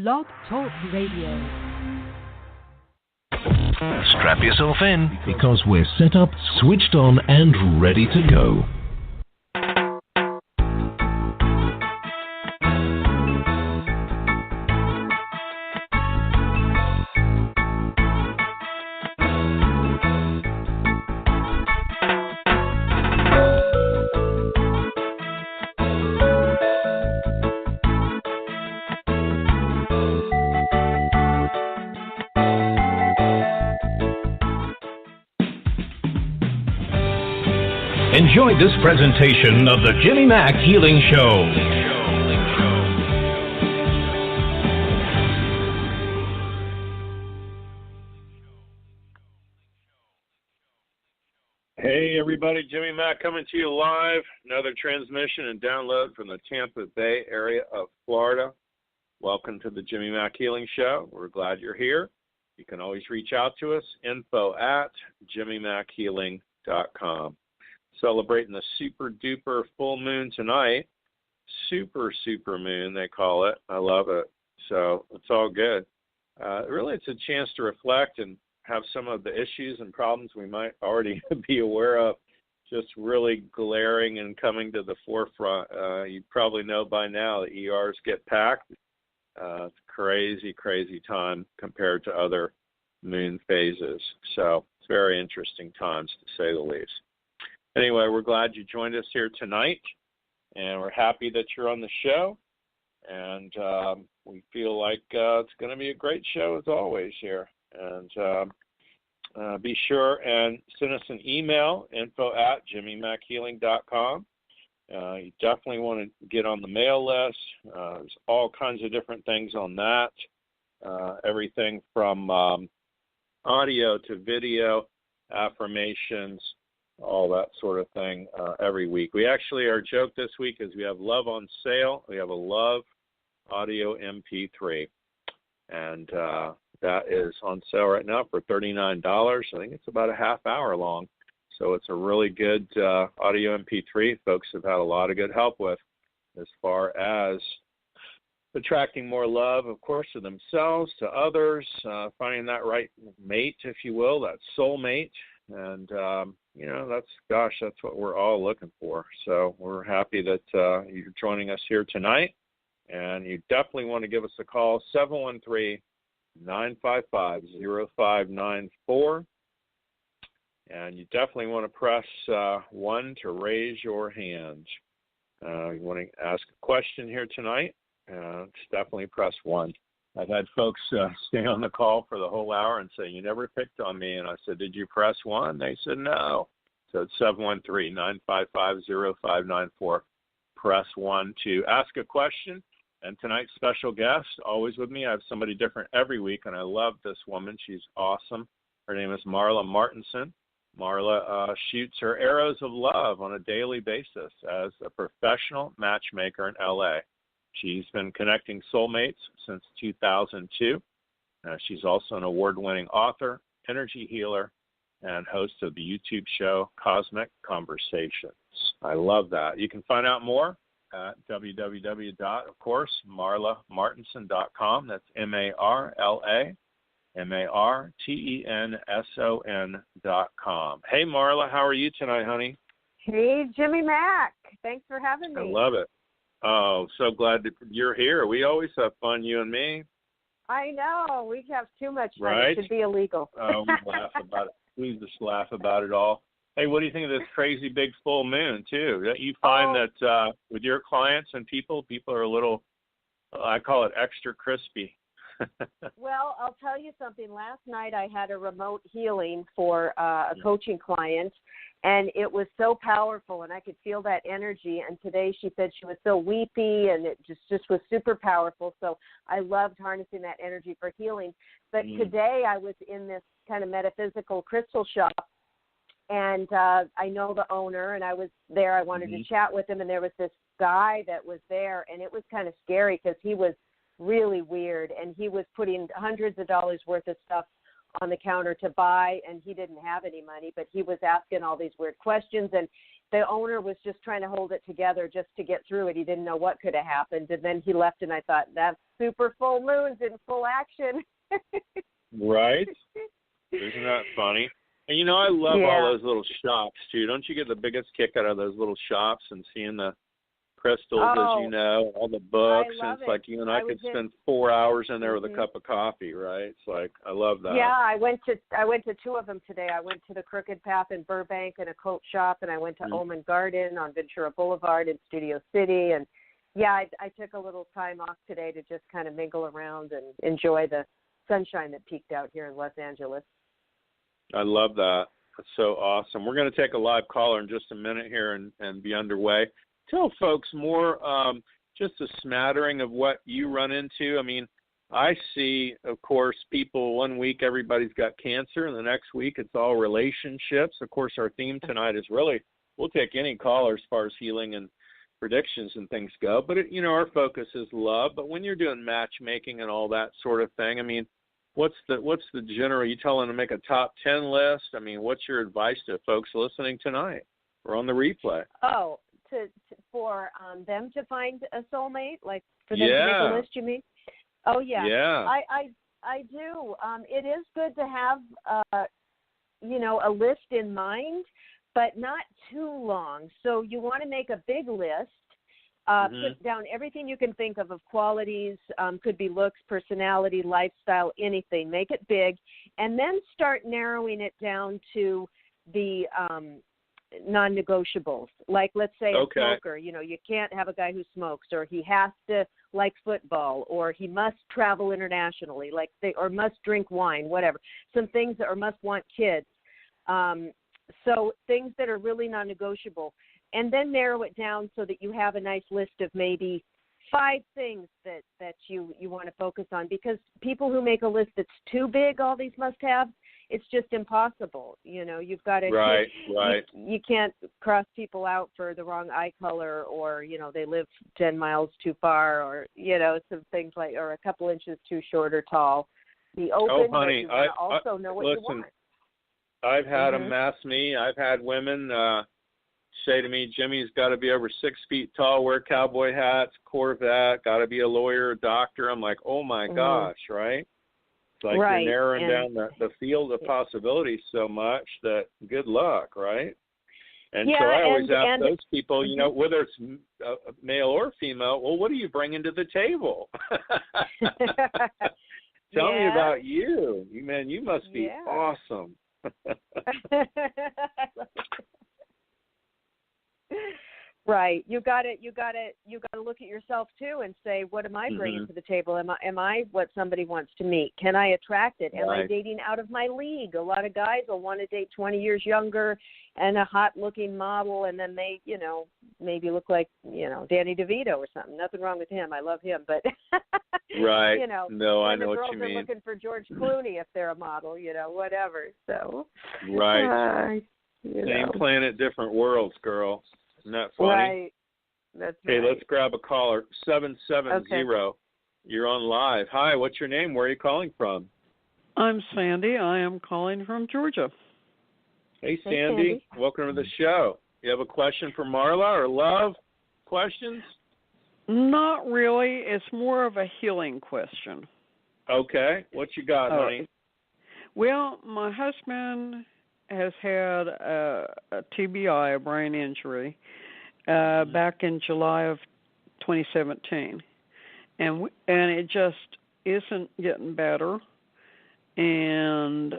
Blog Talk Radio. Strap yourself in because we're set up, switched on, and ready to go. Enjoy this presentation of the Jimmy Mack Healing Show. Hey everybody, Jimmy Mack coming to you live. Another transmission and download from the Tampa Bay area of Florida. Welcome to the Jimmy Mack Healing Show. We're glad you're here. You can always reach out to us, info@jimmymackhealing.com. Celebrating the super duper full moon tonight. Super moon, they call it. I love it. So it's all good. Really, it's a chance to reflect and have some of the issues and problems we might already be aware of just really glaring and coming to the forefront. You probably know by now that ERs get packed. It's a crazy time compared to other moon phases. So it's very interesting times, to say the least. Anyway, we're glad you joined us here tonight, and we're happy that you're on the show, and we feel like it's going to be a great show as always here. And be sure and send us an email, info@jimmymackhealing.com. You definitely want to get on the mail list. There's all kinds of different things on that, everything from audio to video, affirmations, all that sort of thing every week. We actually, our joke this week is we have love on sale. We have a love audio MP3, and that is on sale right now for $39. I think it's about a half hour long, so it's a really good audio MP3 folks have had a lot of good help with as far as attracting more love, of course, to themselves, to others, finding that right mate, if you will, that soulmate. And, that's what we're all looking for. So we're happy that you're joining us here tonight. And you definitely want to give us a call, 713-955-0594. And you definitely want to press 1 to raise your hand. You want to ask a question here tonight, definitely press 1. I've had folks stay on the call for the whole hour and say, you never picked on me. And I said, did you press 1? They said, no. So it's 713-955-0594. Press 1 to ask a question. And tonight's special guest, always with me. I have somebody different every week, and I love this woman. She's awesome. Her name is Marla Martenson. Marla shoots her arrows of love on a daily basis as a professional matchmaker in L.A. She's been connecting soulmates since 2002. She's also an award-winning author, energy healer, and host of the YouTube show Cosmic Conversations. I love that. You can find out more at www.marlamartenson.com. That's MarlaMartenson.com. Hey, Marla, how are you tonight, honey? Hey, Jimmy Mack. Thanks for having me. I love it. Oh, so glad that you're here. We always have fun, you and me. I know. We have too much fun. Right? It should be illegal. Oh, we laugh about it. We just laugh about it all. Hey, what do you think of this crazy big full moon, too? You find that with your clients and people are a little, I call it extra crispy. Well, I'll tell you something. Last night I had a remote healing for a coaching client, and it was so powerful, and I could feel that energy. And today she said she was so weepy, and it just was super powerful. So I loved harnessing that energy for healing. But today I was in this kind of metaphysical crystal shop, and I know the owner, and I was there. I wanted to chat with him, and there was this guy that was there, and it was kind of scary because he was really weird, and he was putting hundreds of dollars worth of stuff on the counter to buy, and he didn't have any money, but he was asking all these weird questions, and the owner was just trying to hold it together just to get through it. He didn't know what could have happened. And then he left, and I thought, that's super full moons in full action. Right? Isn't that funny? And, you know, I love all those little shops, too. Don't you get the biggest kick out of those little shops and seeing the crystals, as you know, all the books? And it's like you and I could spend 4 hours in there with a cup of coffee, right? It's like, I love that. Yeah, I went to two of them today. I went to the Crooked Path in Burbank and a coat shop, and I went to Omen Garden on Ventura Boulevard in Studio City. And, yeah, I took a little time off today to just kind of mingle around and enjoy the sunshine that peaked out here in Los Angeles. I love that. That's so awesome. We're going to take a live caller in just a minute here and be underway. Tell folks more, just a smattering of what you run into. I mean, I see, of course, people 1 week, everybody's got cancer, and the next week it's all relationships. Of course, our theme tonight is really, we'll take any caller as far as healing and predictions and things go. But, you know, our focus is love. But when you're doing matchmaking and all that sort of thing, I mean, what's the general? You telling them to make a top 10 list? I mean, what's your advice to folks listening tonight or on the replay? Oh, for them to find a soulmate, like for them to make a list, you mean? Oh, yeah. Yeah. I do. It is good to have, you know, a list in mind, but not too long. So you want to make a big list. Put down everything you can think of qualities, could be looks, personality, lifestyle, anything. Make it big, and then start narrowing it down to the non-negotiables. Like, let's say a smoker. You know, you can't have a guy who smokes, or he has to like football, or he must travel internationally, or must drink wine, whatever. Some things that, or must want kids. So things that are really non-negotiable. And then narrow it down so that you have a nice list of maybe 5 things that you want to focus on. Because people who make a list that's too big, all these must-haves, it's just impossible. You know, you've got to right. You can't cross people out for the wrong eye color, or, you know, they live 10 miles too far, or, you know, some things like, or a couple inches too short or tall. Be open, but you want to also know what you want. I've had them ask me. I've had women say to me, Jimmy's got to be over 6 feet tall, wear cowboy hats, Corvette, got to be a lawyer, a doctor. I'm like, oh my gosh, right? It's like you're narrowing down the field of possibilities so much that good luck, right? And so I always ask those people, you know, whether it's male or female, well, what are you bringing to the table? Tell me about you. Man, you must be awesome. Right. You got to look at yourself too and say, what am I bringing to the table? Am I what somebody wants to meet? Can I attract it? Am I dating out of my league? A lot of guys will want to date 20 years younger and a hot-looking model, and then they, you know, maybe look like, you know, Danny DeVito or something. Nothing wrong with him. I love him, but right. You know, no, I know what you mean. The girls are looking for George Clooney if they're a model, you know, whatever. So right. Same planet, different worlds, girl. Isn't that funny? Right. That's right. Okay, let's grab a caller. 770. Okay. You're on live. Hi, what's your name? Where are you calling from? I'm Sandy. I am calling from Georgia. Hey, Sandy. Welcome to the show. You have a question for Marla or love questions? Not really. It's more of a healing question. Okay. What you got, honey? Well, my husband has had a TBI, a brain injury, back in July of 2017. And it just isn't getting better. And,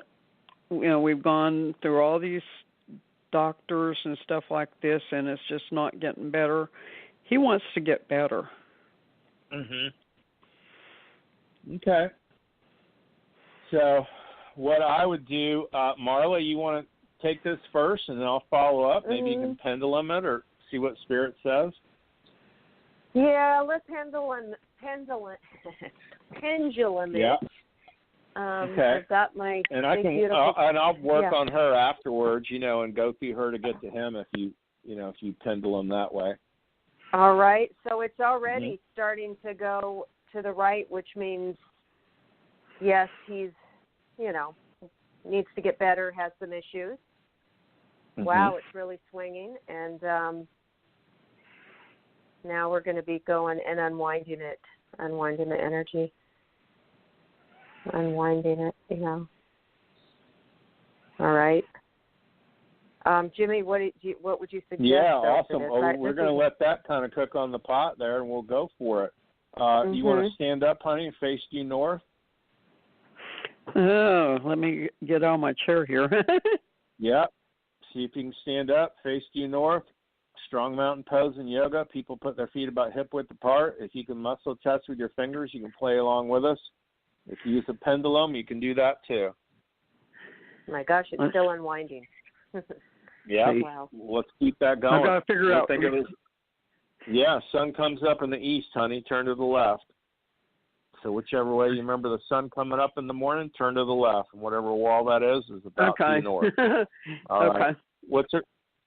you know, we've gone through all these doctors and stuff like this, and it's just not getting better. He wants to get better. Okay. So what I would do, Marla, you want to take this first, and then I'll follow up. Maybe you can pendulum it or see what Spirit says. Yeah, let's pendulum it. Yeah. Okay. I've got my and I'll work on her afterwards, you know, and go through her to get to him if you pendulum that way. All right. So it's already starting to go to the right, which means yes, he's, you know, needs to get better, has some issues. wow, it's really swinging. And now we're going to be going and unwinding the energy. Unwinding it, All right. Jimmy, what would you suggest? Yeah, awesome. We're going to let that kind of cook on the pot there, and we'll go for it. You want to stand up, honey, and face due north? Oh, let me get on my chair here. Yep. See if you can stand up, face due north. Strong mountain pose in yoga. People put their feet about hip width apart. If you can muscle test with your fingers, you can play along with us. If you use a pendulum, you can do that too. My gosh, it's still unwinding. Yeah. Wow. Let's keep that going. I've got to figure out. Yeah, sun comes up in the east, honey. Turn to the left. So whichever way you remember the sun coming up in the morning, turn to the left. And whatever wall that is about due north. All right.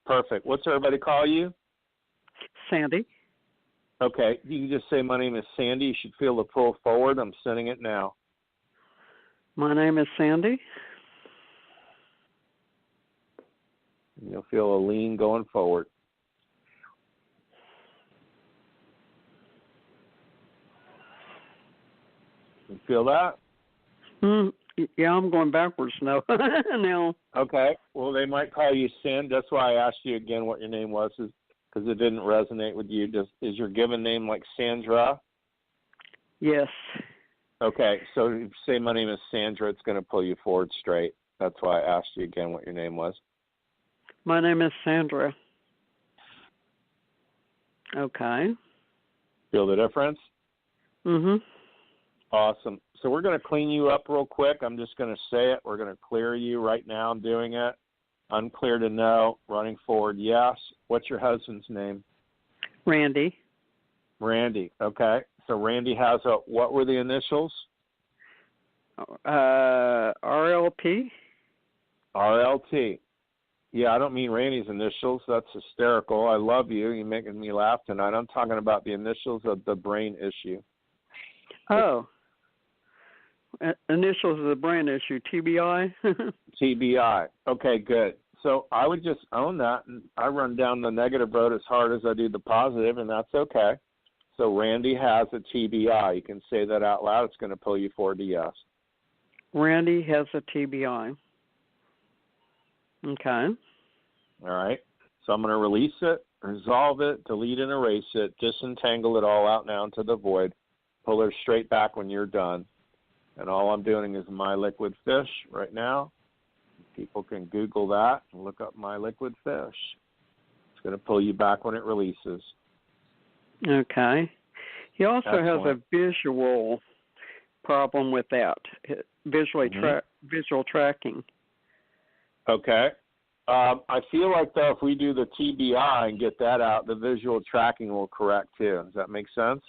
Perfect. What's everybody call you? Sandy. Okay. You can just say, my name is Sandy. You should feel the pull forward. I'm sending it now. My name is Sandy. You'll feel a lean going forward. You feel that? Yeah, I'm going backwards now. Now. Okay. Well, they might call you Sin. That's why I asked you again what your name was, because it didn't resonate with you. Is your given name like Sandra? Yes. Okay. So if you say my name is Sandra, it's going to pull you forward straight. That's why I asked you again what your name was. My name is Sandra. Okay. Feel the difference? Mm-hmm. Awesome. So we're going to clean you up real quick. I'm just going to say it. We're going to clear you right now. I'm doing it. Unclear to no. Running forward, yes. What's your husband's name? Randy. Randy. Okay. So Randy has what were the initials? RLP. RLT. Yeah, I don't mean Randy's initials. That's hysterical. I love you. You're making me laugh tonight. I'm talking about the initials of the brain issue. Oh. Initials of the brain issue, TBI? TBI. Okay, good. So I would just own that, and I run down the negative road as hard as I do the positive, and that's okay. So Randy has a TBI. You can say that out loud. It's going to pull you forward to yes. Randy has a TBI. Okay. All right. So I'm going to release it, resolve it, delete and erase it, disentangle it all out now into the void, pull her straight back when you're done. And all I'm doing is My Liquid Fish right now. People can Google that and look up My Liquid Fish. It's going to pull you back when it releases. Okay. He also Excellent. has a visual problem with that, visual tracking. Okay. I feel like, though, if we do the TBI and get that out, the visual tracking will correct, too. Does that make sense?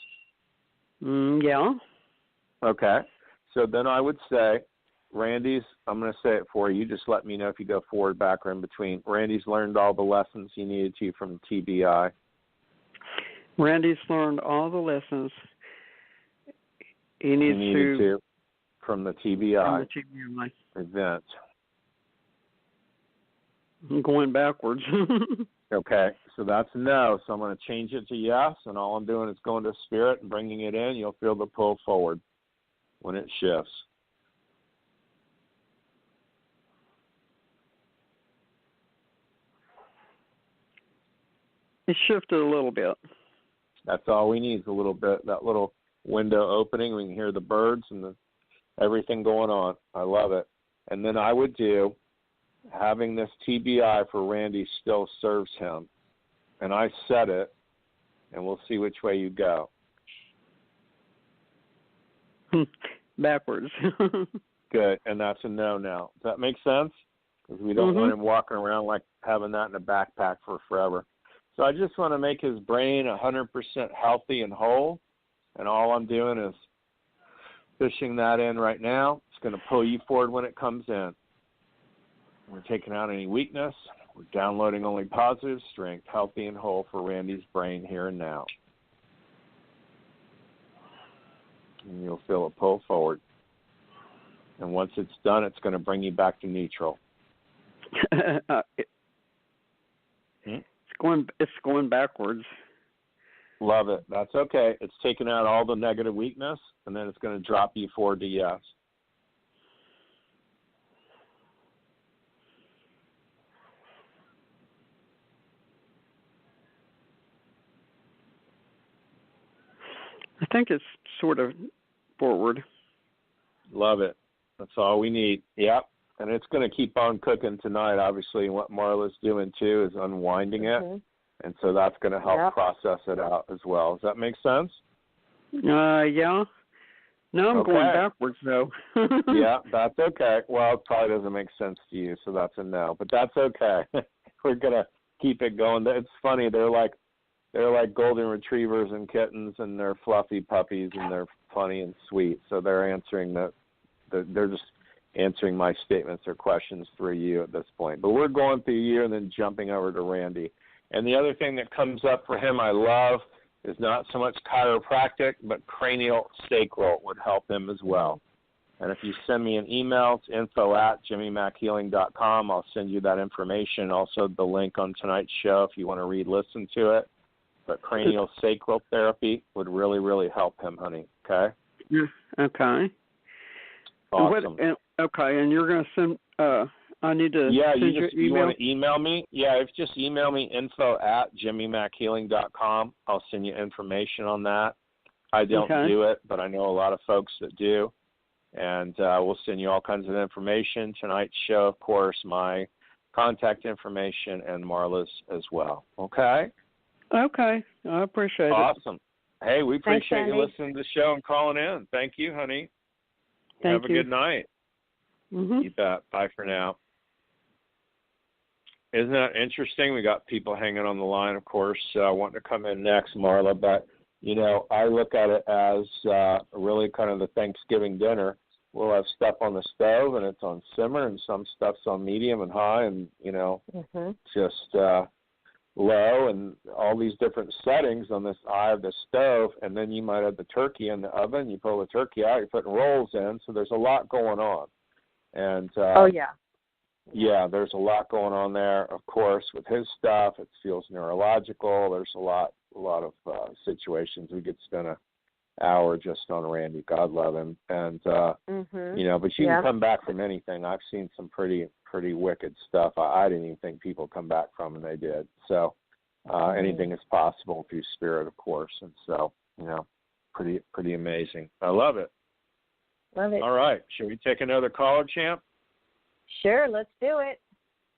Yeah. Okay. So then I would say, Randy's, I'm going to say it for you. Just let me know if you go forward, back, or in between. Randy's learned all the lessons he needed to from TBI. Randy's learned all the lessons he needed to from the TBI event. I'm going backwards. Okay, so that's no. So I'm going to change it to yes, and all I'm doing is going to spirit and bringing it in. You'll feel the pull forward when it shifts. It shifted a little bit. That's all we need is a little bit, that little window opening. We can hear the birds and everything going on. I love it. And then I would do, having this TBI for Randy still serves him. And I set it, and we'll see which way you go. Backwards. Good, and that's a no now. Does that make sense? Because we don't want him walking around like having that in a backpack for forever. So I just want to make his brain 100% healthy and whole, and all I'm doing is fishing that in right now. It's going to pull you forward when it comes in. We're taking out any weakness. We're downloading only positive strength, healthy and whole for Randy's brain here and now. And you'll feel it pull forward. And once it's done, it's going to bring you back to neutral. going backwards. Love it. That's okay. It's taking out all the negative weakness, and then it's going to drop you forward to yes. I think it's sort of forward. Love it. That's all we need. Yep. And it's going to keep on cooking tonight, obviously. And what Marla's doing, too, is unwinding it. And so that's going to help process it out as well. Does that make sense? Yeah. No, I'm going backwards, though. Yeah, that's okay. Well, it probably doesn't make sense to you, so that's a no. But that's okay. We're going to keep it going. It's funny. They're like golden retrievers and kittens, and they're fluffy puppies, and they're funny and sweet. So they're answering they're just answering my statements or questions through you at this point. But we're going through you and then jumping over to Randy. And the other thing that comes up for him I love is not so much chiropractic, but cranial sacral would help him as well. And if you send me an email, it's info@jimmymackhealing.com. I'll send you that information. Also, the link on tonight's show if you want to re-listen to it. But cranial sacral therapy would really, really help him, honey. Okay? Yeah. Okay. Awesome. And you're going to send, I need to send you an email? You want to email me? Yeah, if just email me info@jimmymackhealing.com. I'll send you information on that. I don't do it, but I know a lot of folks that do. And we'll send you all kinds of information. Tonight's show, of course, my contact information and Marla's as well. Okay? Okay. I appreciate it. Awesome. Hey, we appreciate you Andy. listening to the show and calling in. Thank you, honey. Thank Have you. a good night. Mm-hmm. You bet. Bye for now. Isn't that interesting? We got people hanging on the line, of course, wanting to come in next, Marla. But, I look at it as really kind of the Thanksgiving dinner. We'll have stuff on the stove, and it's on simmer, and some stuff's on medium and high, and, just low, and all these different settings on this eye of the stove. And then you might have the turkey in the oven. You pull the turkey out, you're putting rolls in. So there's a lot going on. And yeah, there's a lot going on there, of course, with his stuff. It feels neurological. There's a lot of situations. We could spend an hour just on Randy. God love him. And, but you can come back from anything. I've seen some pretty wicked stuff I didn't even think people come back from, and they did. So anything is possible through spirit, of course. And so, pretty amazing. I love it. Love it. All right. Should we take another caller, champ? Sure, let's do it.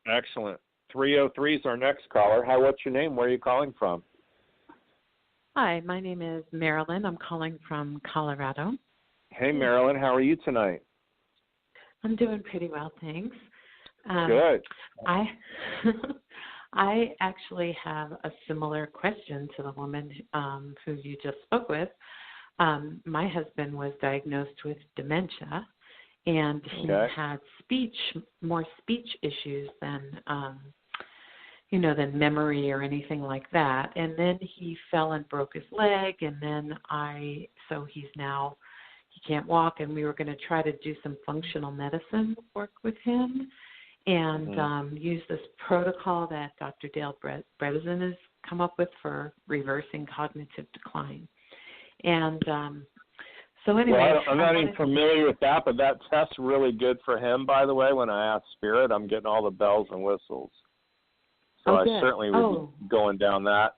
Excellent. 303 is our next caller. Hi, what's your name? Where are you calling from? Hi, my name is Marilyn. I'm calling from Colorado. Hey, Marilyn. How are you tonight? I'm doing pretty well, thanks. Good. I actually have a similar question to the woman who you just spoke with. My husband was diagnosed with dementia, and he had more speech issues than memory or anything like that. And then he fell and broke his leg, and then so he can't walk, and we were going to try to do some functional medicine work with him and use this protocol that Dr. Dale Brevison has come up with for reversing cognitive decline. And so anyway. Well, I'm not even familiar with that, but that test's really good for him, by the way. When I ask Spirit, I'm getting all the bells and whistles. So I certainly would be going down that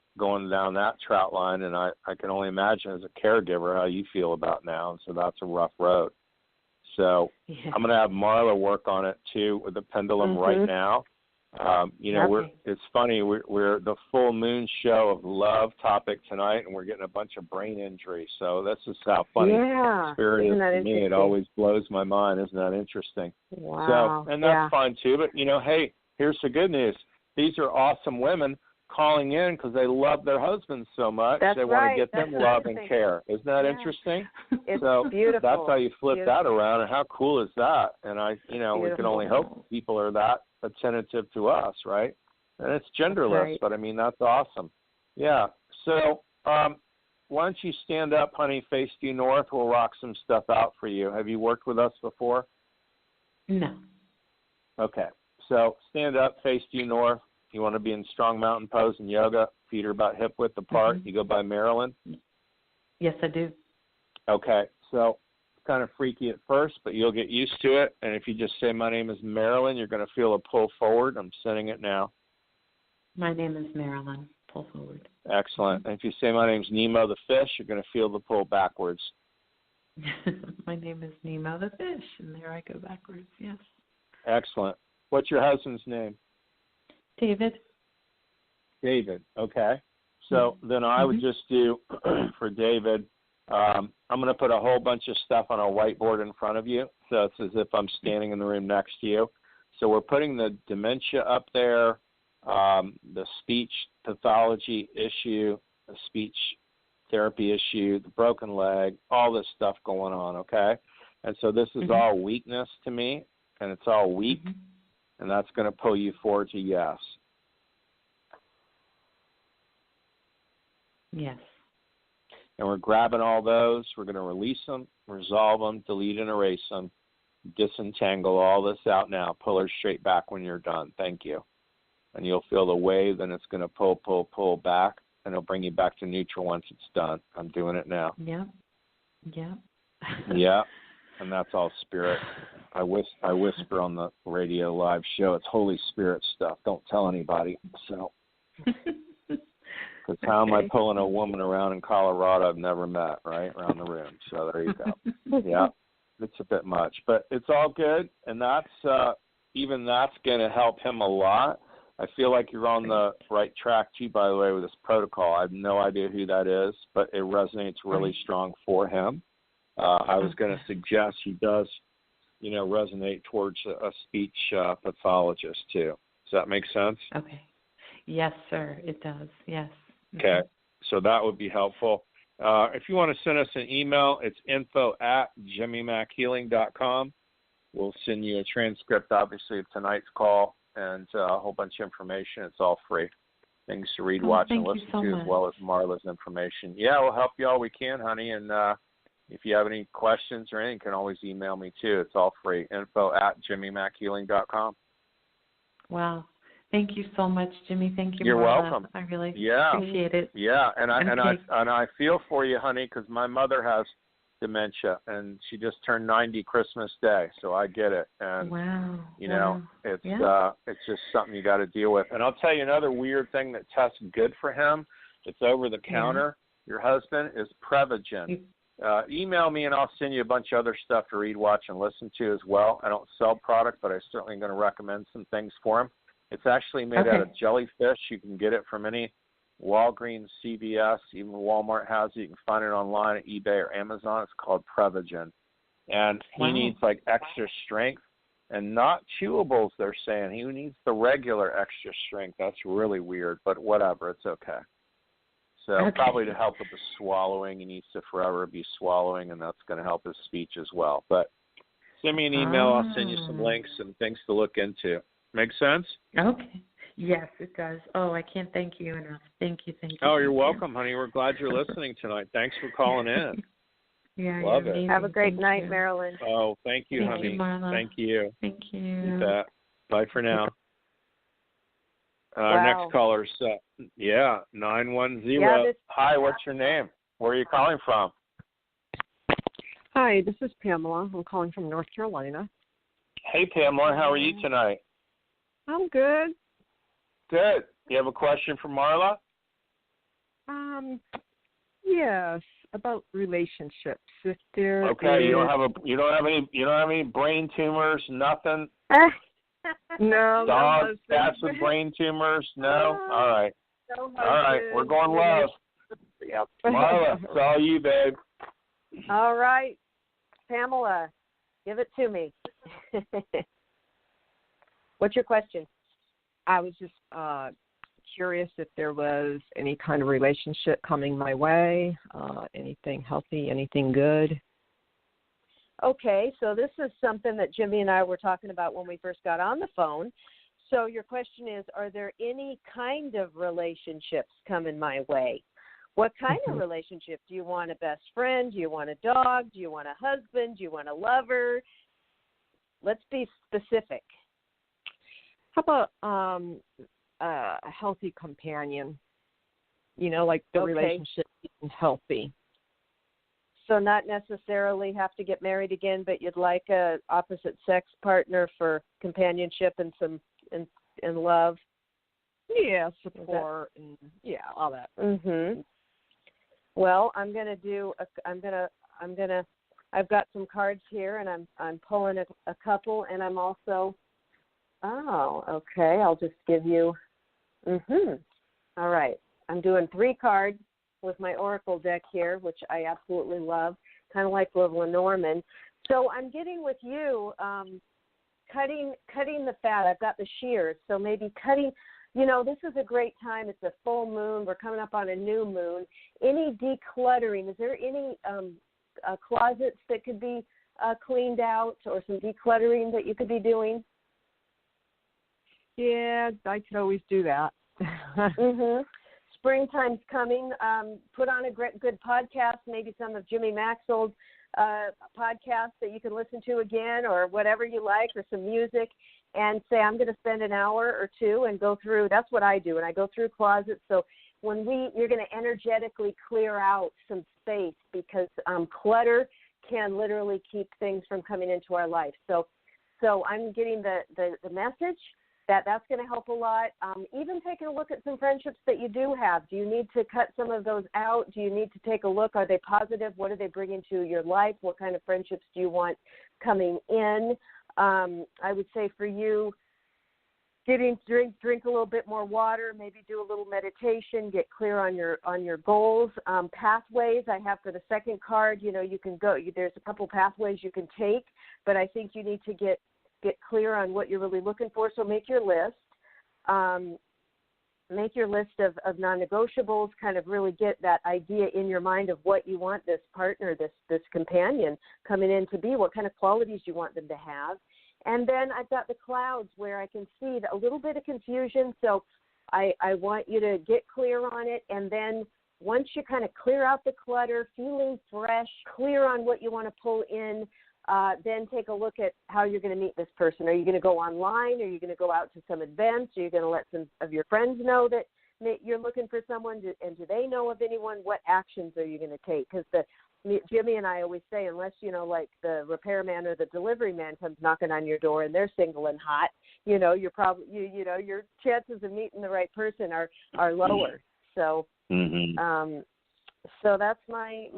trout line, and I can only imagine as a caregiver how you feel about now. And so that's a rough road. So I'm going to have Marla work on it too with the pendulum right now. It's funny. We're the full moon show of love topic tonight, and we're getting a bunch of brain injury. So this is how funny Spirit is to me. It always blows my mind. Isn't that interesting? Wow. So, and that's fine too. But hey, here's the good news. These are awesome women calling in because they love their husbands so much. They want to get them love and care. Isn't that interesting? It's so beautiful. That's how you flip that around, and how cool is that? And we can only hope people are that attentive to us, right? And it's genderless, but I mean, that's awesome. Yeah. So why don't you stand up, honey, face due north? We'll rock some stuff out for you. Have you worked with us before? No. Okay. So stand up, face due north. You want to be in strong mountain pose and yoga. Feet are about hip width apart. You go by Marilyn? Yes, I do. Okay. So it's kind of freaky at first, but you'll get used to it. And if you just say, my name is Marilyn, you're going to feel a pull forward. I'm sending it now. My name is Marilyn. Pull forward. Excellent. And if you say, my name's Nemo the fish, you're going to feel the pull backwards. My name is Nemo the fish, and there I go backwards, yes. Excellent. What's your husband's name? David. David, okay. So then I would just do, for David, I'm going to put a whole bunch of stuff on a whiteboard in front of you, so it's as if I'm standing in the room next to you. So we're putting the dementia up there, the speech pathology issue, the speech therapy issue, the broken leg, all this stuff going on, okay? And so this is all weakness to me, and it's all weak, and that's going to pull you forward to yes. Yes. And we're grabbing all those. We're going to release them, resolve them, delete and erase them, disentangle all this out now. Pull her straight back when you're done. Thank you. And you'll feel the wave, and it's going to pull back, and it'll bring you back to neutral once it's done. I'm doing it now. Yeah. Yeah. And that's all spirit. I whisper on the radio live show. It's Holy Spirit stuff. Don't tell anybody. So, because how am I pulling a woman around in Colorado I've never met, right, around the room? So there you go. Yeah, it's a bit much, but it's all good, and that's even that's going to help him a lot. I feel like you're on the right track too, by the way, with this protocol. I have no idea who that is, but it resonates really strong for him. I was going to suggest he does, resonate towards a speech pathologist too. Does that make sense? Okay. Yes, sir, it does. Yes. Okay, so that would be helpful. If you want to send us an email, it's info@jimmymackhealing.com. We'll send you a transcript, obviously, of tonight's call and a whole bunch of information. It's all free. Things to read, watch, and listen to, as well as Marla's information. Yeah, we'll help you all we can, honey. And if you have any questions or anything, you can always email me, too. It's all free. info@jimmymackhealing.com. Wow. Thank you so much, Jimmy. Thank you. You're Marla. welcome. I really appreciate it. Yeah, and I feel for you, honey, because my mother has dementia, and she just turned 90 Christmas Day, so I get it. And it's just something you got to deal with. And I'll tell you another weird thing that tests good for him. It's over the counter. Your husband is Prevagen. Email me, and I'll send you a bunch of other stuff to read, watch, and listen to as well. I don't sell product, but I'm certainly going to recommend some things for him. It's actually made out of jellyfish. You can get it from any Walgreens, CVS, even Walmart has it. You can find it online at eBay or Amazon. It's called Prevagen. And he needs like extra strength and not chewables, they're saying. He needs the regular extra strength. That's really weird, but whatever. It's okay. So probably to help with the swallowing. He needs to forever be swallowing, and that's going to help his speech as well. But send me an email. I'll send you some links and things to look into. Make sense? Okay. Yes, it does. Oh, I can't thank you enough. Thank you. Oh, you're welcome, honey. We're glad you're listening tonight. Thanks for calling in. Love it. Have a great night, Marilyn. Oh, thank you, honey. Thank you, Marla. Thank you. Thank you. You bet. Bye for now. Our next caller's 910. Hi, what's your name? Where are you calling from? Hi, this is Pamela. I'm calling from North Carolina. Hey, Pamela. How are you tonight? I'm good. Good. You have a question for Marla? Yes, about relationships. If there you don't have any brain tumors, nothing? No. Dogs, cats with brain tumors? No? All right. No, all right. We're going low. Yep. Marla, it's all you, babe. All right. Pamela, give it to me. What's your question? I was just curious if there was any kind of relationship coming my way, anything healthy, anything good. Okay, so this is something that Jimmy and I were talking about when we first got on the phone. So your question is, are there any kind of relationships coming my way? What kind of relationship? Do you want a best friend? Do you want a dog? Do you want a husband? Do you want a lover? Let's be specific. How about a healthy companion. Like the relationship being healthy. So not necessarily have to get married again, but you'd like a opposite sex partner for companionship and some and love. Yeah, support and all that. Mhm. Well, I've got some cards here, and I'm pulling a couple, and I'm also. Oh, okay. I'll just give you. Mhm. All right. I'm doing 3 cards with my Oracle deck here, which I absolutely love, kind of like Lenormand. So I'm getting with you, cutting the fat. I've got the shears, so maybe cutting. This is a great time. It's a full moon. We're coming up on a new moon. Any decluttering? Is there any closets that could be cleaned out, or some decluttering that you could be doing? Yeah, I could always do that. Mhm. Springtime's coming. Put on a good podcast, maybe some of Jimmy Mack's old podcasts that you can listen to again, or whatever you like, or some music, and say, I'm going to spend an hour or two and go through. That's what I do, and I go through closets. So when you're going to energetically clear out some space, because clutter can literally keep things from coming into our life. So I'm getting the message. That's going to help a lot. Even taking a look at some friendships that you do have. Do you need to cut some of those out? Do you need to take a look? Are they positive? What do they bring into your life? What kind of friendships do you want coming in? I would say for you, drink a little bit more water, maybe do a little meditation, get clear on your goals. Pathways I have for the second card. You can go. There's a couple pathways you can take, but I think you need to get clear on what you're really looking for. So make your list. Make your list of non-negotiables, kind of really get that idea in your mind of what you want this partner, this companion coming in to be, what kind of qualities you want them to have. And then I've got the clouds where I can see a little bit of confusion. So I want you to get clear on it. And then once you kind of clear out the clutter, feeling fresh, clear on what you want to pull in, then take a look at how you're going to meet this person. Are you going to go online? Are you going to go out to some events? Are you going to let some of your friends know that you're looking for someone? And do they know of anyone? What actions are you going to take? Because Jimmy and I always say, unless, like the repairman or the delivery man comes knocking on your door and they're single and hot, you're probably, your chances of meeting the right person are lower. So, so that's my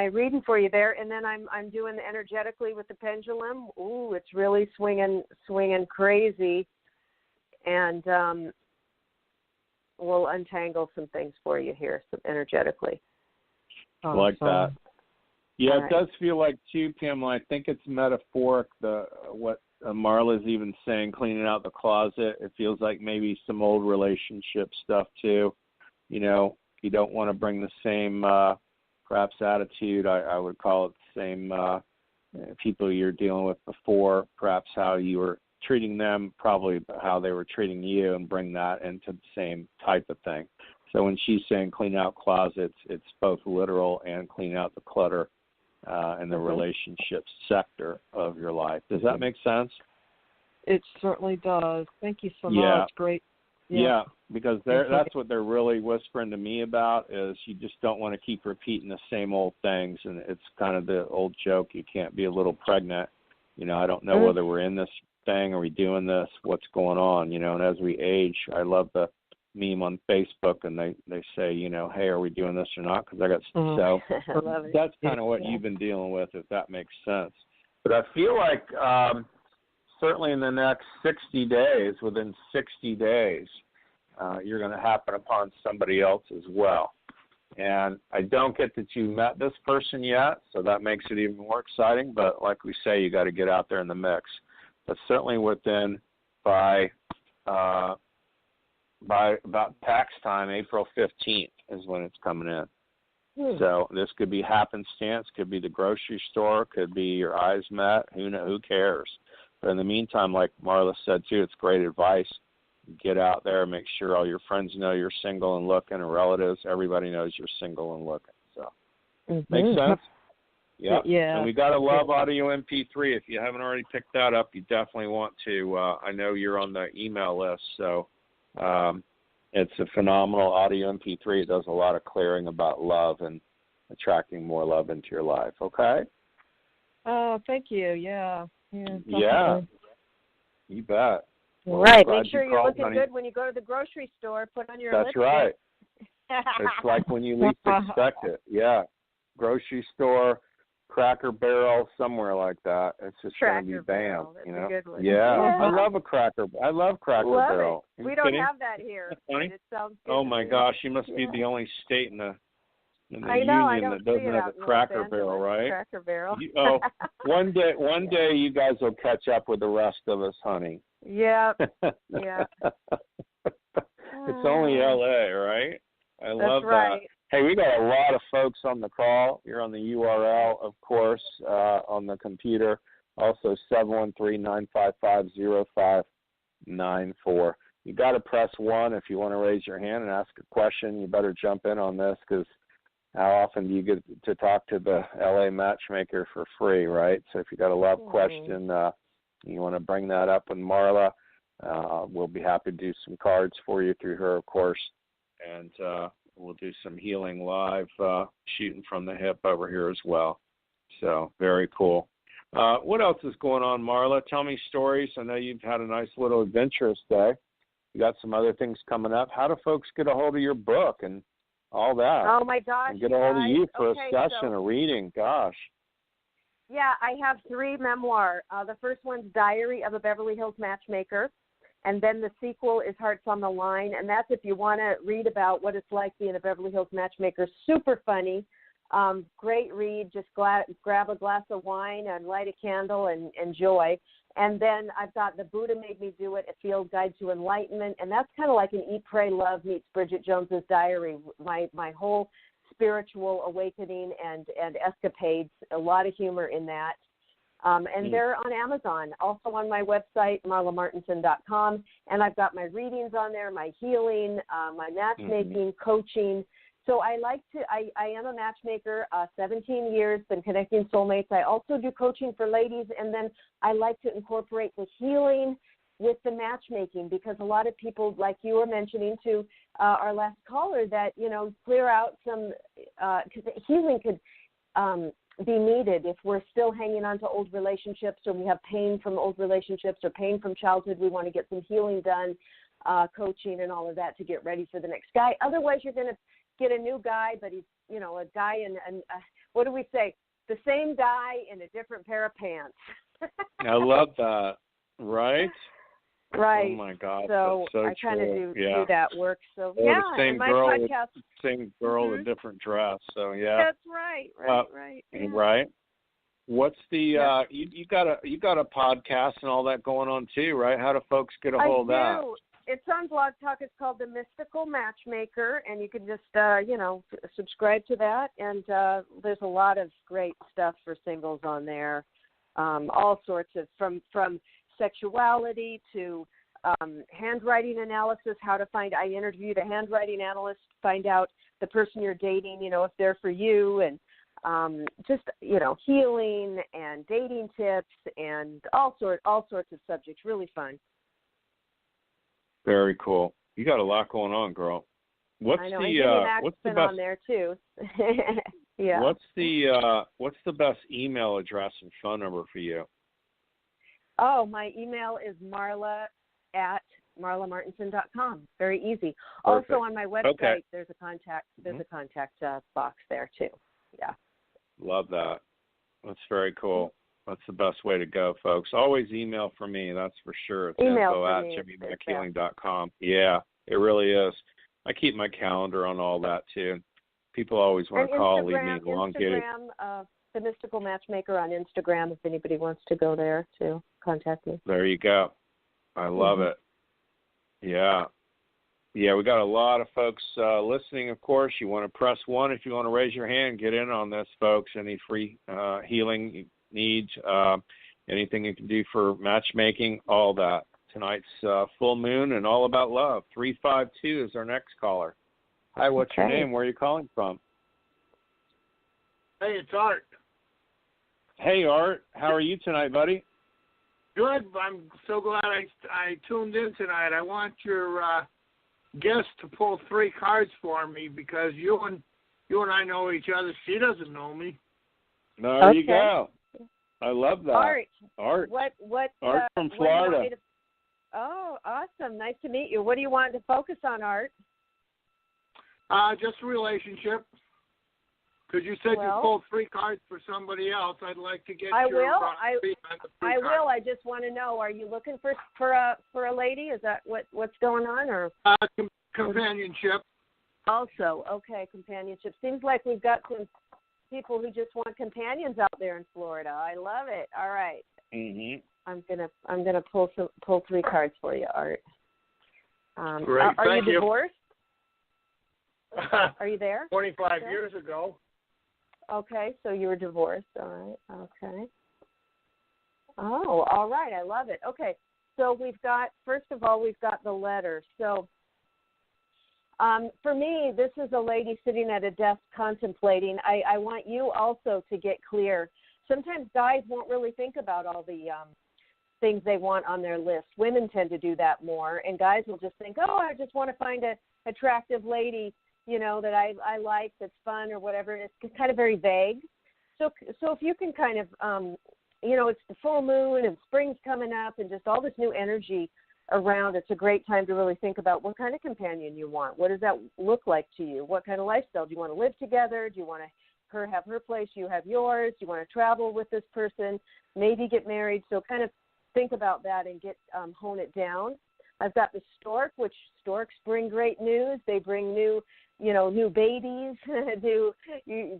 reading for you there. And then I'm doing the energetically with the pendulum. Ooh, it's really swinging crazy. And we'll untangle some things for you here, energetically. Awesome. Like that. Yeah, all it right. does feel like too, Pamela. I think it's metaphoric. What Marla's even saying, cleaning out the closet. It feels like maybe some old relationship stuff too. You don't want to bring the same perhaps attitude. I would call it the same people you're dealing with before. Perhaps how you were treating them, probably how they were treating you, and bring that into the same type of thing. So when she's saying clean out closets, it's both literal and clean out the clutter in the relationship sector of your life. Does that make sense? It certainly does. Thank you so much. Great. Yeah, because that's what they're really whispering to me about, is you just don't want to keep repeating the same old things. And it's kind of the old joke, you can't be a little pregnant. I don't know whether we're in this thing, are we doing this, what's going on, and as we age, I love the meme on Facebook, and they say, hey, are we doing this or not? Because I got so that's kind of what you've been dealing with, if that makes sense. But I feel like certainly in the next 60 days, within 60 days, you're going to happen upon somebody else as well. And I don't get that you met this person yet, so that makes it even more exciting. But like we say, you got to get out there in the mix. But certainly within by about tax time, April 15th is when it's coming in. So this could be happenstance, could be the grocery store, could be your eyes met. Who cares? But in the meantime, like Marla said too, it's great advice. Get out there, make sure all your friends know you're single and looking, and relatives, everybody knows you're single and looking. So, makes sense? Yep. Yeah. And we got a Love Audio MP3. If you haven't already picked that up, you definitely want to. I know you're on the email list, so it's a phenomenal audio MP3. It does a lot of clearing about love and attracting more love into your life. Okay? Oh, thank you. Yeah. Yeah. You bet. All right. Glad Make sure you you're called, looking honey. good when you go to the grocery store. Put on your That's lipstick. right. It's like when you least expect it. Yeah. Grocery store, Cracker Barrel, somewhere like that. It's just going to be bam. That's you know? a good one. Yeah. I love Cracker Barrel. We don't have that here. But it sounds good. Oh my gosh, you must be the only state in the I know, union that doesn't have a Cracker Barrel, right? Cracker Barrel. One day you guys will catch up with the rest of us, honey. Yeah. Yeah. It's only LA, right? I love right. that. Hey, we got a lot of folks on the call. You're on the URL, of course, on the computer. Also, 713-955-0594. You got to press 1 if you want to raise your hand and ask a question. You better jump in on this because how often do you get to talk to the LA matchmaker for free, right? So if you got a love question, you want to bring that up with Marla, we'll be happy to do some cards for you through her, of course. And we'll do some healing live, shooting from the hip over here as well. So very cool. What else is going on, Marla? Tell me stories. I know you've had a nice little adventurous day. You got some other things coming up. How do folks get a hold of your book and all that? Oh, my gosh. And get a hold of you for a session, so, a reading. Gosh. Yeah, I have 3 memoirs. The first one's Diary of a Beverly Hills Matchmaker. And then the sequel is Hearts on the Line. And that's if you want to read about what it's like being a Beverly Hills matchmaker. Super funny. Great read. Just grab a glass of wine and light a candle and enjoy. And then I've got The Buddha Made Me Do It, A Field Guide to Enlightenment. And that's kind of like an Eat, Pray, Love meets Bridget Jones's Diary. My whole spiritual awakening and escapades. A lot of humor in that. And they're on Amazon, also on my website, marlamartenson.com. And I've got my readings on there, my healing, my matchmaking, coaching. So I am a matchmaker, 17 years, been connecting soulmates. I also do coaching for ladies, and then I like to incorporate the healing with the matchmaking because a lot of people, like you were mentioning to our last caller, that, clear out some, because healing could be needed if we're still hanging on to old relationships or we have pain from old relationships or pain from childhood. We want to get some healing done, coaching and all of that to get ready for the next guy. Otherwise, you're going to get a new guy, but he's, a guy in, what do we say? The same guy in a different pair of pants. I love that. Right? Right. Oh my God. So, that's so I kind of do that work. So the same my girl podcast. Same girl with different dress. So yeah. That's right. Right. Yeah. Right. What's the you got a podcast and all that going on too, right? How do folks get a hold of that? It's on Blog Talk. It's called The Mystical Matchmaker, and you can just subscribe to that. And there's a lot of great stuff for singles on there. All sorts of from sexuality to handwriting analysis, I interviewed a handwriting analyst, find out the person you're dating, if they're for you, and healing and dating tips and all sorts of subjects. Really fun. Very cool. You got a lot going on, girl. What's I know. what's the best on there too? Yeah. What's the best email address and phone number for you? Oh, my email is marla@marlamartenson.com. Very easy. Perfect. Also on my website, okay. There's a contact box there too. Yeah. Love that. That's very cool. That's the best way to go, folks. Always email for me, that's for sure. It's info@jimmymackhealing.com. Yeah, it really is. I keep my calendar on all that too. People always want to call, leave me elongated. Instagram, The Mystical Matchmaker on Instagram, if anybody wants to go there to contact me. There you go. I love it. Yeah. Yeah, we got a lot of folks listening, of course. You want to press 1 if you want to raise your hand. Get in on this, folks. Any free healing needs, anything you can do for matchmaking, all that. Tonight's full moon and all about love. 352 is our next caller. Hi, what's your name? Where are you calling from? Hey, it's Art. Hey, Art. How are you tonight, buddy? Good. I'm so glad I tuned in tonight. I want your guest to pull 3 cards for me because you and I know each other. She doesn't know me. There you go. I love that. Art. What? Art from Florida. Oh, awesome. Nice to meet you. What do you want to focus on, Art? Just a relationship. Because you said you pulled 3 cards for somebody else. I'd like to get your feedback on the 3 cards. I will. I just want to know, are you looking for a lady? Is that what's going on? Or companionship. Also, okay, companionship. Seems like we've got some people who just want companions out there in Florida. I love it. All right. Mhm. I'm gonna pull 3 cards for you, Art. Great. Are Thank you divorced? Are you there? 25 years ago. Okay, so you were divorced. All right. Okay. Oh, all right. I love it. Okay, so first of all, we've got the letter. So for me, this is a lady sitting at a desk contemplating. I want you also to get clear. Sometimes guys won't really think about all the things they want on their list. Women tend to do that more, and guys will just think, oh, I just want to find an attractive lady, that I like, that's fun or whatever. It's kind of very vague. So if you can kind of, it's the full moon and spring's coming up and just all this new energy around, it's a great time to really think about what kind of companion you want. What does that look like to you? What kind of lifestyle? Do you want to live together? Do you want her have her place, you have yours? Do you want to travel with this person? Maybe get married? So kind of think about that and hone it down. I've got the stork, which storks bring great news. They bring new babies. You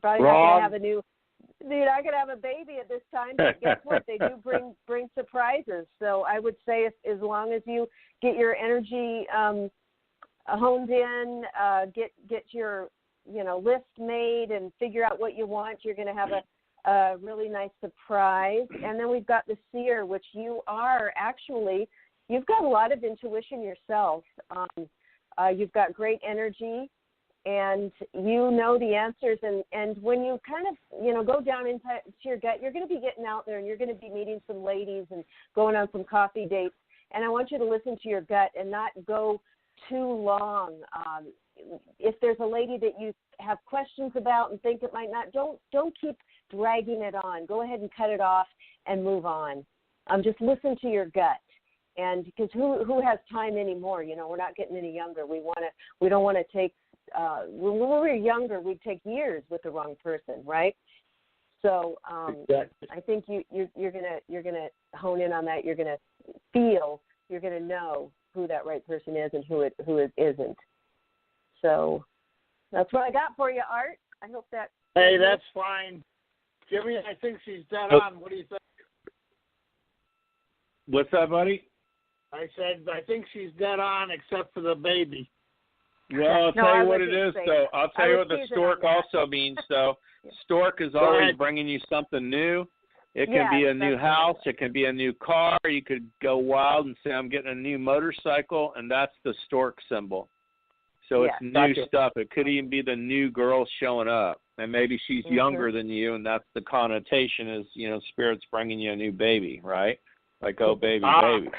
probably not going to have you're not going to have a baby at this time, but guess what? They do bring surprises. So I would say as long as you get your energy honed in, get your list made and figure out what you want, you're going to have a really nice surprise. And then we've got the seer, which you've got a lot of intuition yourself. You've got great energy, and you know the answers. And when you kind of, go down into your gut, you're going to be getting out there and you're going to be meeting some ladies and going on some coffee dates. And I want you to listen to your gut and not go too long. If there's a lady that you have questions about and think it might not, don't keep dragging it on. Go ahead and cut it off and move on. Just listen to your gut. And because who has time anymore? We're not getting any younger. We don't want to take. When we were younger, we'd take years with the wrong person, right? So exactly. I think you're gonna hone in on that. You're gonna feel. You're gonna know who that right person is and who it isn't. So that's what I got for you, Art. I hope that. Hey, that's fine, Jimmy. I think she's dead on. What do you think? What's that, buddy? I said, I think she's dead on except for the baby. Well, I'll tell you what it is, though. I'll tell you what the stork also means, though. Stork is always bringing you something new. It can be a new house. It can be a new car. You could go wild and say, I'm getting a new motorcycle, and that's the stork symbol. So it's new stuff. It could even be the new girl showing up, and maybe she's younger than you, and that's the connotation is, Spirit's bringing you a new baby, right? Like, oh, baby, baby.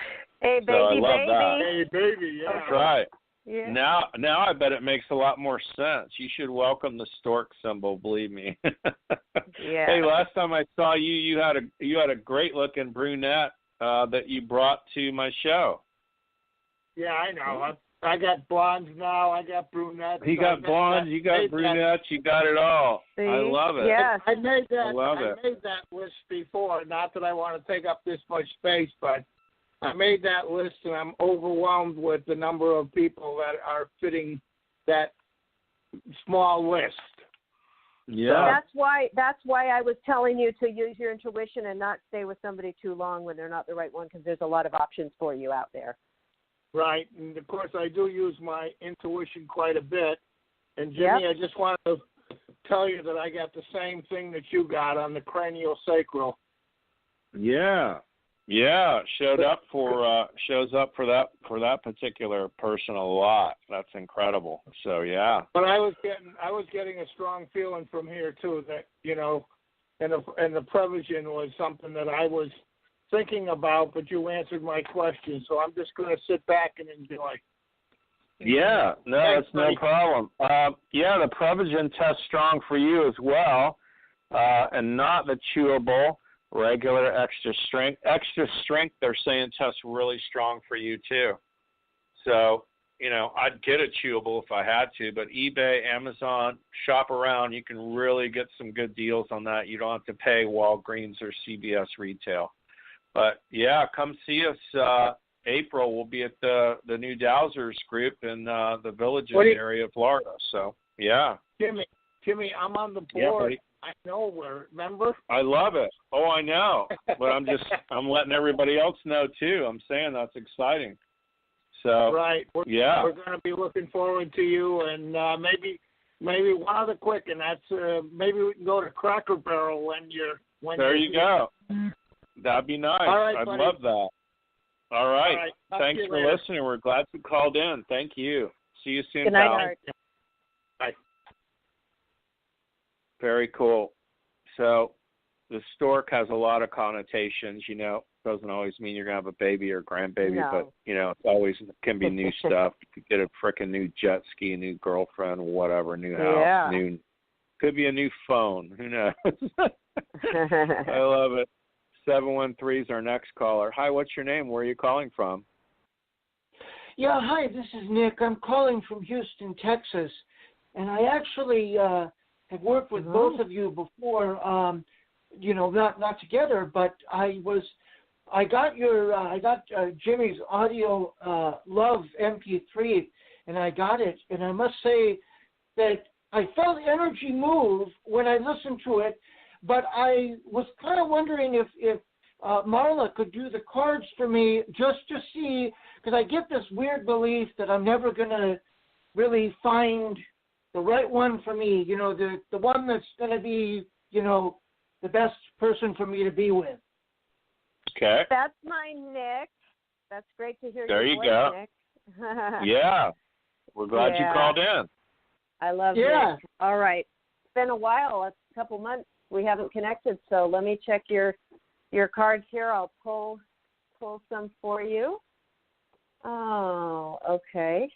Hey, baby, so I love that. Hey, baby, yeah. That's right. Yeah. Now I bet it makes a lot more sense. You should welcome the stork symbol, believe me. Yeah. Hey, last time I saw you, you had a great looking brunette that you brought to my show. Yeah, I know. I got blondes now. I got brunettes. You got blondes. You got brunettes. You got it all. See? I love it. Yes. I made that. I made that list before. Not that I want to take up this much space, but I made that list, and I'm overwhelmed with the number of people that are fitting that small list. Yeah. So that's why I was telling you to use your intuition and not stay with somebody too long when they're not the right one, because there's a lot of options for you out there. Right, and of course I do use my intuition quite a bit. And Jimmy, I just wanted to tell you that I got the same thing that you got on the craniosacral. Yeah. Yeah, shows up for that particular person a lot. That's incredible. So yeah. But I was getting a strong feeling from here too that and the Prevagen was something that I was thinking about, but you answered my question, so I'm just going to sit back and enjoy. Yeah, no, it's no problem. The Prevagen tests strong for you as well, and not the chewable, regular extra strength. Extra strength, they're saying, tests really strong for you too. So, I'd get a chewable if I had to, but eBay, Amazon, shop around. You can really get some good deals on that. You don't have to pay Walgreens or CVS retail. But, yeah, come see us. April, we'll be at the new Dowsers group in the Villages area of Florida. So, yeah. Jimmy, I'm on the board. Yeah, buddy. I know where, remember? I love it. Oh, I know. But I'm letting everybody else know, too. I'm saying that's exciting. So, right. We're going to be looking forward to you, and maybe one other quick, and that's maybe we can go to Cracker Barrel when there you go. That'd be nice. All right, I'd buddy. love that. All right. Thanks for later. listening. We're glad you called in. Thank you. See you soon, Good night, pal. Art. Bye. Very cool. So the stork has a lot of connotations, Doesn't always mean you're going to have a baby or grandbaby, No. but, it's always can be new stuff. You could get a frickin' new jet ski, a new girlfriend, whatever, new house, could be a new phone. Who knows? I love it. 713 is our next caller. Hi, what's your name? Where are you calling from? Yeah, hi, this is Nick. I'm calling from Houston, Texas. And I actually have worked with both of you before, not together, but I got Jimmy's Audio Love MP3, and I got it. And I must say that I felt energy move when I listened to it, but I was kind of wondering if Marla could do the cards for me just to see, because I get this weird belief that I'm never going to really find the right one for me, the one that's going to be, the best person for me to be with. Okay. That's my Nick. That's great to hear there your you voice, go. Nick. Yeah. We're glad you called in. I love Nick. All right. It's been a while, a couple months. We haven't connected, so let me check your cards here. I'll pull some for you. Oh, okay.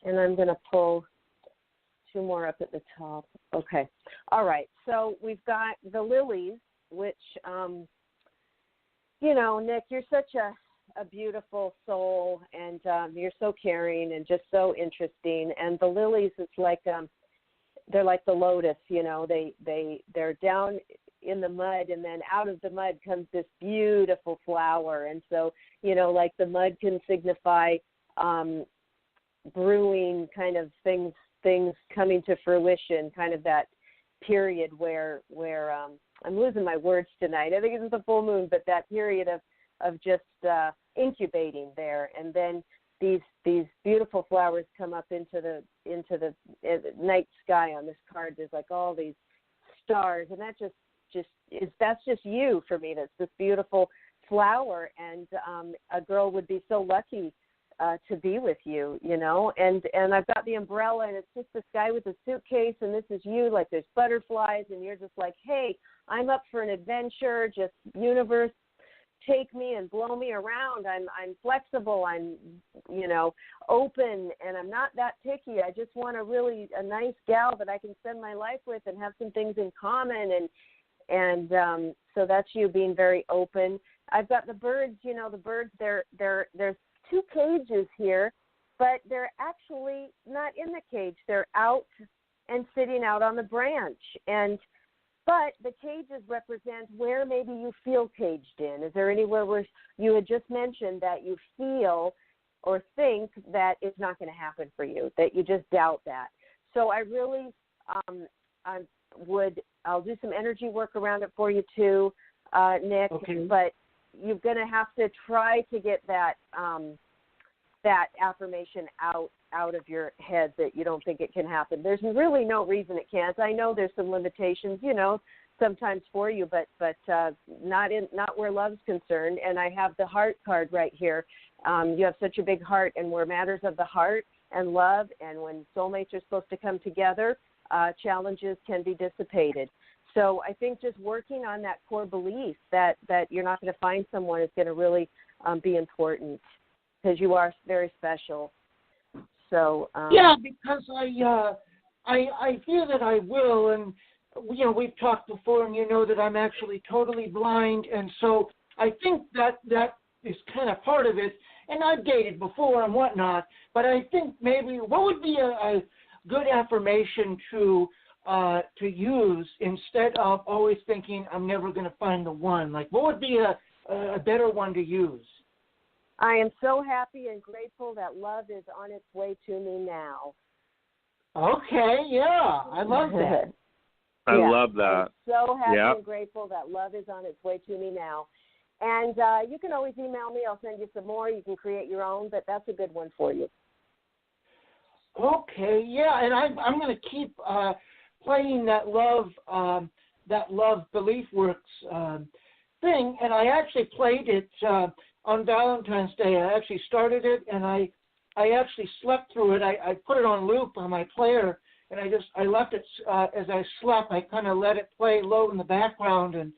And I'm going to pull two more up at the top. Okay. All right. So we've got the lilies, which, Nick, you're such a beautiful soul, and you're so caring and just so interesting. And the lilies, it's like they're like the lotus, they're down in the mud, and then out of the mud comes this beautiful flower. And so, like the mud can signify brewing kind of things coming to fruition, kind of that period where I'm losing my words tonight. I think it's the full moon, but that period of just incubating there, and then these beautiful flowers come up into the night sky. On this card, there's like all these stars, and that's just you for me. That's this beautiful flower, and a girl would be so lucky to be with you, and I've got the umbrella, and it's just this guy with a suitcase, and this is you, like there's butterflies, and you're just like, hey, I'm up for an adventure, just universe, take me and blow me around. I'm flexible, I'm open, and I'm not that picky. I just want a nice gal that I can spend my life with and have some things in common, and so that's you being very open. I've got the birds, the birds, there's two cages here, but they're actually not in the cage. They're out and sitting out on the branch, but the cages represent where maybe you feel caged in. Is there anywhere where you had just mentioned that you feel or think that it's not going to happen for you, that you just doubt that? So I really I'll do some energy work around it for you too, Nick, okay. But you're going to have to try to get that affirmation out of your head that you don't think it can happen. There's really no reason it can't. I know there's some limitations, sometimes for you, but not where love's concerned. And I have the heart card right here. You have such a big heart, and where matters of the heart and love, and when soulmates are supposed to come together, challenges can be dissipated. So I think just working on that core belief that you're not going to find someone is going to really be important, because you are very special. So yeah, because I feel that I will, and we've talked before, and you know that I'm actually totally blind, and so I think that is kind of part of it. And I've dated before and whatnot, but I think maybe what would be a good affirmation to use instead of always thinking I'm never going to find the one? Like, what would be a better one to use? I am so happy and grateful that love is on its way to me now. Okay, yeah, I love that. I love that. I'm so happy and grateful that love is on its way to me now. And you can always email me. I'll send you some more. You can create your own, but that's a good one for you. Okay, yeah, and I'm going to keep playing that love belief works thing, and I actually played it on Valentine's Day. I actually started it, and I actually slept through it. I put it on loop on my player, and I left it as I slept. I kind of let it play low in the background and,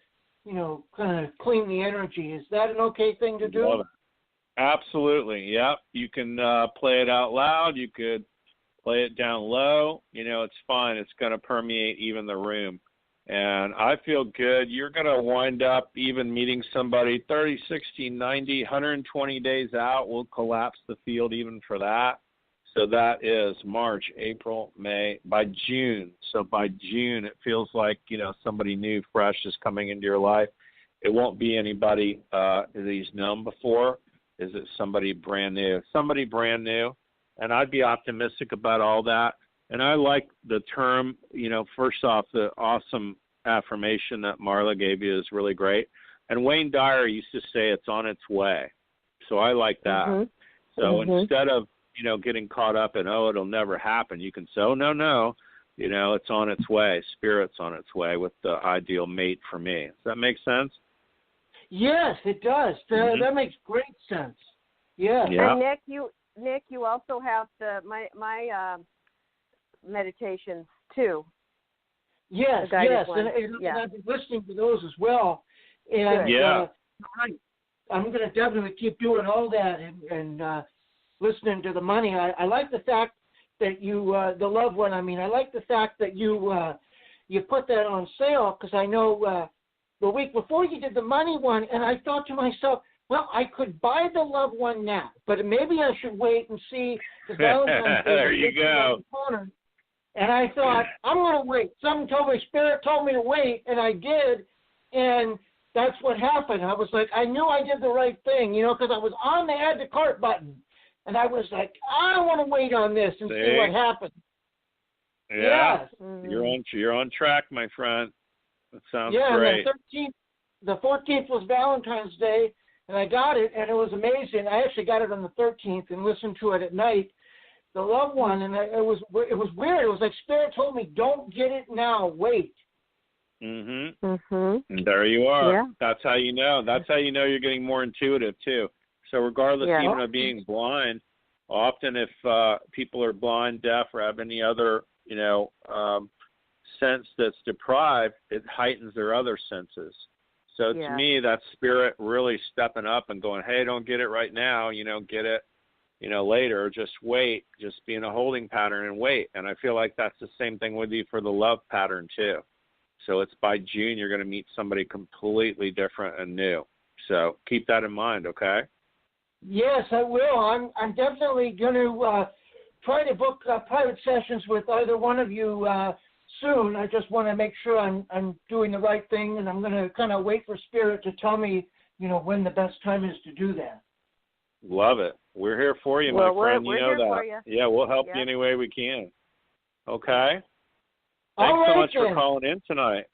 kind of clean the energy. Is that an okay thing to do? Love it. Absolutely, yep. You can play it out loud. You could play it down low. It's fine. It's going to permeate even the room. And I feel good. You're going to wind up even meeting somebody 30, 60, 90, 120 days out. We'll collapse the field even for that. So that is March, April, May, by June. So by June, it feels like, somebody new, fresh is coming into your life. It won't be anybody that he's known before. Is it somebody brand new? Somebody brand new. And I'd be optimistic about all that. And I like the term, first off, the awesome affirmation that Marla gave you is really great. And Wayne Dyer used to say it's on its way. So I like that. Mm-hmm. So instead of, getting caught up in, it'll never happen, you can say, no, it's on its way. Spirit's on its way with the ideal mate for me. Does that make sense? Yes, it does. That makes great sense. Yeah. And Nick, you also have my meditations too. Yes, and I've been listening to those as well. And I'm going to definitely keep doing all that and listening to the money. I like the fact that you, the loved one. I mean, I like the fact that you put that on sale, because I know the week before you did the money one, and I thought to myself, well, I could buy the loved one now, but maybe I should wait and see the Valentine's Day. There you go. And I thought, I'm going to wait. Something told me, Spirit told me to wait, and I did, and that's what happened. I was like, I knew I did the right thing, because I was on the add to cart button, and I was like, I want to wait on this and see what happens. Yeah, yes. You're on track, my friend. That sounds great. Yeah, the 14th was Valentine's Day, and I got it, and it was amazing. I actually got it on the 13th and listened to it at night, the loved one, and it was weird. It was like Spirit told me, don't get it now, wait. And there you are. Yeah. That's how you know. That's how you know you're getting more intuitive too. So regardless even of being blind, often if people are blind, deaf, or have any other sense that's deprived, it heightens their other senses. So to me, that's Spirit really stepping up and going, hey, don't get it right now, get it, later. Just wait. Just be in a holding pattern and wait. And I feel like that's the same thing with you for the love pattern too. So it's by June you're going to meet somebody completely different and new. So keep that in mind, okay? Yes, I will. I'm definitely going to try to book private sessions with either one of you soon. I just want to make sure I'm doing the right thing, and I'm going to kind of wait for Spirit to tell me, when the best time is to do that. Love it. We're here for you, my friend. We're you know here that. For you. Yeah, we'll help you any way we can. Okay? All Thanks right, so much then. for calling in tonight.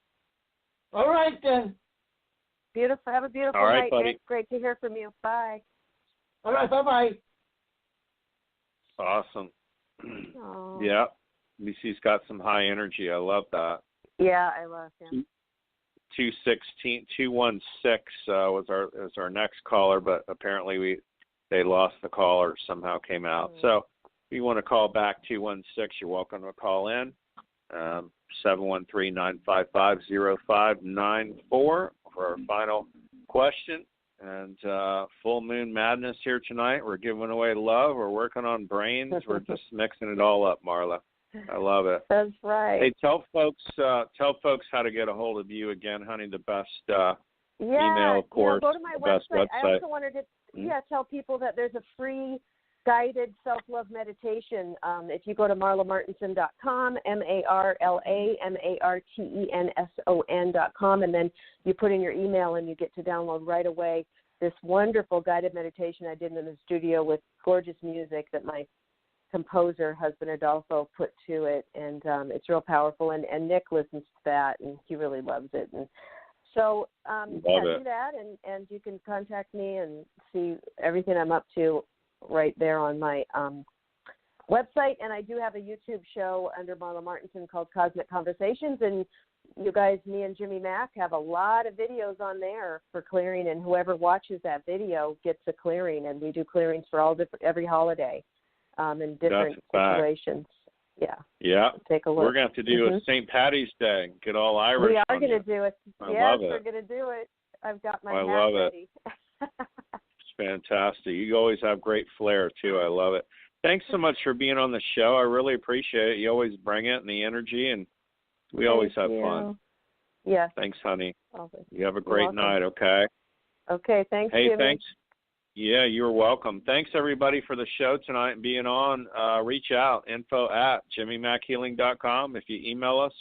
All right, then. Beautiful. Have a beautiful All right, night, buddy. Nick. Great to hear from you. Bye. All right, bye-bye. Awesome. Oh. Yeah. Lucy's got some high energy. I love that. Yeah, I love him. 216 was our next caller, but apparently they lost the call or somehow came out. So if you want to call back 216, you're welcome to call in. 713-955-0594 for our final question. And full moon madness here tonight. We're giving away love. We're working on brains. We're just mixing it all up, Marla. I love it. That's right. Hey, tell folks how to get a hold of you again, honey. The best email, of course. Go to my website. I also wanted to tell people that there's a free guided self-love meditation. If you go to marlamartenson.com, MarlaMartenson.com, and then you put in your email and you get to download right away this wonderful guided meditation I did in the studio with gorgeous music that my composer, husband Adolfo, put to it, and it's real powerful. And Nick listens to that, and he really loves it. And so, do that, and you can contact me and see everything I'm up to right there on my website. And I do have a YouTube show under Marla Martenson called Cosmic Conversations, and you guys, me and Jimmy Mack, have a lot of videos on there for clearing, and whoever watches that video gets a clearing, and we do clearings for every holiday in different situations. Yeah. Take a look. We're going to have to do a St. Patty's Day. Get all Irish. We are going to do it. Yes, we're going to do it. I've got my hat love ready. It's fantastic. You always have great flair, too. I love it. Thanks so much for being on the show. I really appreciate it. You always bring it and the energy, and we always have fun. Yes. Thanks, honey. Always. You have a great night, okay? Okay, thanks, Hey, Jimmy. thanks. Yeah, you're welcome. Thanks, everybody, for the show tonight and being on. Reach out, info@jimmymackhealing.com. If you email us,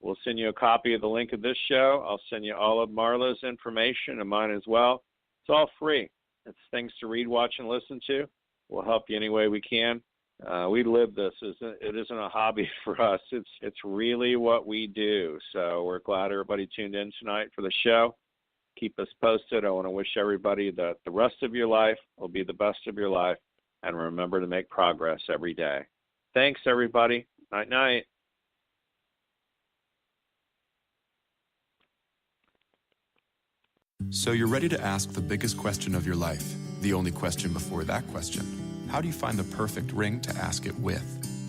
we'll send you a copy of the link of this show. I'll send you all of Marla's information and mine as well. It's all free. It's things to read, watch, and listen to. We'll help you any way we can. We live this. It isn't a hobby for us. It's really what we do. So we're glad everybody tuned in tonight for the show. Keep us posted. I want to wish everybody that the rest of your life will be the best of your life. And remember to make progress every day. Thanks, everybody. Night-night. So you're ready to ask the biggest question of your life. The only question before that question. How do you find the perfect ring to ask it with?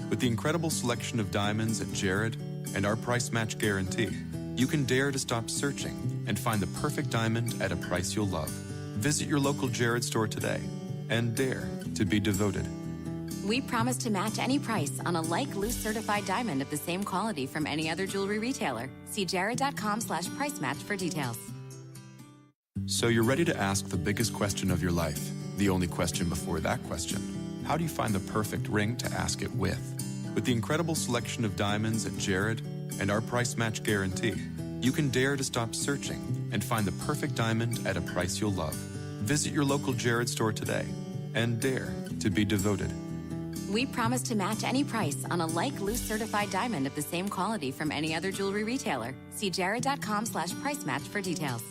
With the incredible selection of diamonds at Jared and our price match guarantee, you can dare to stop searching and find the perfect diamond at a price you'll love. Visit your local Jared store today and dare to be devoted. We promise to match any price on a like-loose certified diamond of the same quality from any other jewelry retailer. See jared.com/price match for details. So you're ready to ask the biggest question of your life. The only question before that question. How do you find the perfect ring to ask it with? With the incredible selection of diamonds at Jared and our price match guarantee, you can dare to stop searching and find the perfect diamond at a price you'll love. Visit your local Jared store today and dare to be devoted. We promise to match any price on a like-loose certified diamond of the same quality from any other jewelry retailer. See jared.com/price match for details.